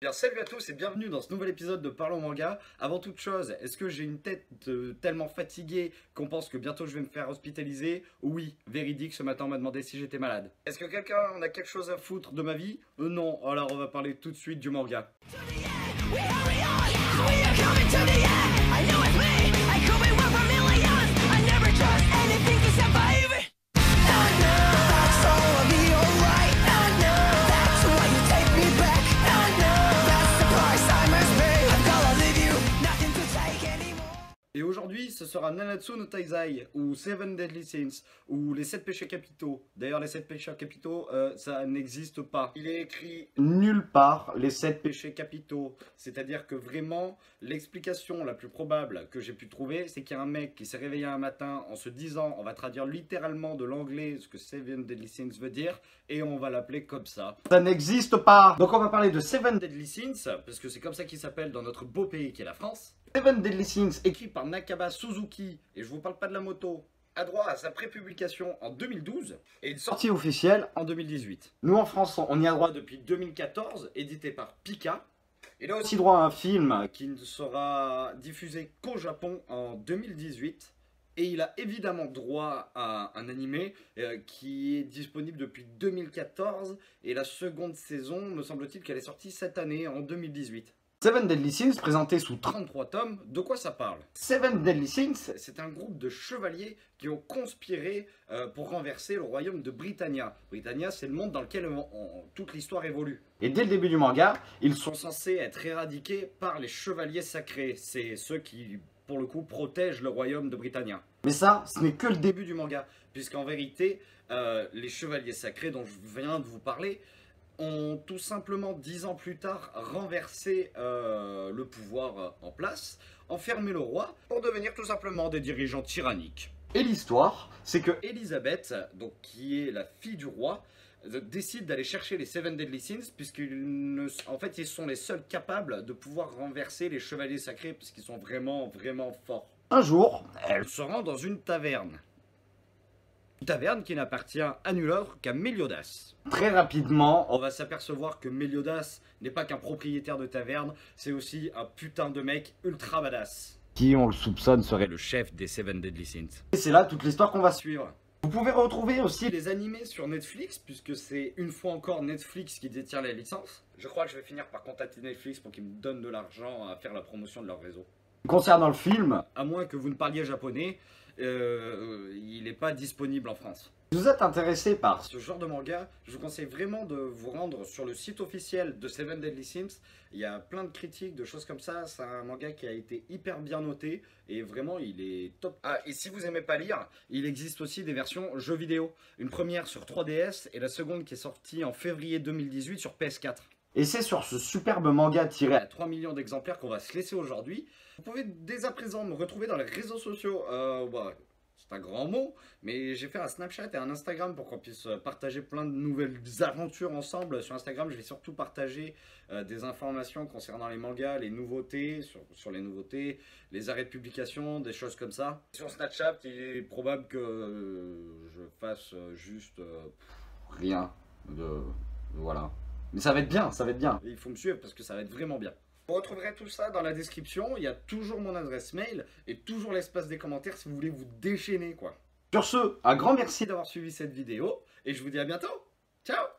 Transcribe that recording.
Bien, salut à tous et bienvenue dans ce nouvel épisode de Parlons Manga. Avant toute chose, est-ce que j'ai une tête tellement fatiguée qu'on pense que bientôt je vais me faire hospitaliser? Oui, véridique, ce matin on m'a demandé si j'étais malade. Est-ce que quelqu'un en a quelque chose à foutre de ma vie? Non, alors on va parler tout de suite du manga. Et aujourd'hui, ce sera Nanatsu no Taizai, ou Seven Deadly Sins, ou les 7 péchés capitaux. D'ailleurs, les 7 péchés capitaux, ça n'existe pas. Il est écrit nulle part, les 7 péchés capitaux. C'est-à-dire que vraiment, l'explication la plus probable que j'ai pu trouver, c'est qu'il y a un mec qui s'est réveillé un matin en se disant, on va traduire littéralement de l'anglais ce que Seven Deadly Sins veut dire, et on va l'appeler comme ça. Ça n'existe pas. Donc on va parler de Seven Deadly Sins, parce que c'est comme ça qu'il s'appelle dans notre beau pays qui est la France. Seven Deadly Sins, écrit par Nakaba Suzuki, et je vous parle pas de la moto, a droit à sa prépublication en 2012 et une sortie officielle en 2018. Nous en France, on y a droit depuis 2014, édité par Pika. Il a aussi droit à un film qui ne sera diffusé qu'au Japon en 2018. Et il a évidemment droit à un animé qui est disponible depuis 2014. Et la seconde saison, me semble-t-il qu'elle est sortie cette année, en 2018. Seven Deadly Sins, présenté sous 33 tomes, de quoi ça parle? Seven Deadly Sins, c'est un groupe de chevaliers qui ont conspiré pour renverser le royaume de Britannia. Britannia, c'est le monde dans lequel toute l'histoire évolue. Et dès le début du manga, ils sont censés être éradiqués par les chevaliers sacrés. C'est ceux qui, pour le coup, protègent le royaume de Britannia. Mais ça, ce n'est que le début du manga, puisqu'en vérité, les chevaliers sacrés dont je viens de vous parler ont tout simplement 10 ans plus tard renversé le pouvoir en place, enfermé le roi pour devenir tout simplement des dirigeants tyranniques. Et l'histoire, c'est que Elisabeth, donc qui est la fille du roi, décide d'aller chercher les Seven Deadly Sins en fait ils sont les seuls capables de pouvoir renverser les chevaliers sacrés parce qu'ils sont vraiment forts. Un jour, elle se rend dans une taverne. Une taverne qui n'appartient à nul autre qu'à Meliodas. Très rapidement, on va s'apercevoir que Meliodas n'est pas qu'un propriétaire de taverne, c'est aussi un putain de mec ultra badass. Qui, on le soupçonne, serait le chef des Seven Deadly Sins. Et c'est là toute l'histoire qu'on va suivre. Vous pouvez retrouver aussi les animés sur Netflix, puisque c'est une fois encore Netflix qui détient la licence. Je crois que je vais finir par contacter Netflix pour qu'ils me donnent de l'argent à faire la promotion de leur réseau. Concernant le film, à moins que vous ne parliez japonais, il n'est pas disponible en France. Si vous êtes intéressé par ce genre de manga, je vous conseille vraiment de vous rendre sur le site officiel de Seven Deadly Sins. Il y a plein de critiques, de choses comme ça. C'est un manga qui a été hyper bien noté et vraiment il est top. Ah, et si vous aimez pas lire, il existe aussi des versions jeux vidéo. Une première sur 3DS et la seconde qui est sortie en février 2018 sur PS4. Et c'est sur ce superbe manga tiré à 3 millions d'exemplaires qu'on va se laisser aujourd'hui. Vous pouvez dès à présent me retrouver dans les réseaux sociaux. C'est un grand mot, mais j'ai fait un Snapchat et un Instagram pour qu'on puisse partager plein de nouvelles aventures ensemble. Sur Instagram, je vais surtout partager des informations concernant les mangas, les nouveautés, sur les nouveautés, les arrêts de publication, des choses comme ça. Sur Snapchat, il est probable que je fasse juste rien. Voilà. Mais ça va être bien, ça va être bien. Et il faut me suivre parce que ça va être vraiment bien. Vous retrouverez tout ça dans la description. Il y a toujours mon adresse mail et toujours l'espace des commentaires si vous voulez vous déchaîner, quoi. Sur ce, un grand merci d'avoir suivi cette vidéo et je vous dis à bientôt. Ciao!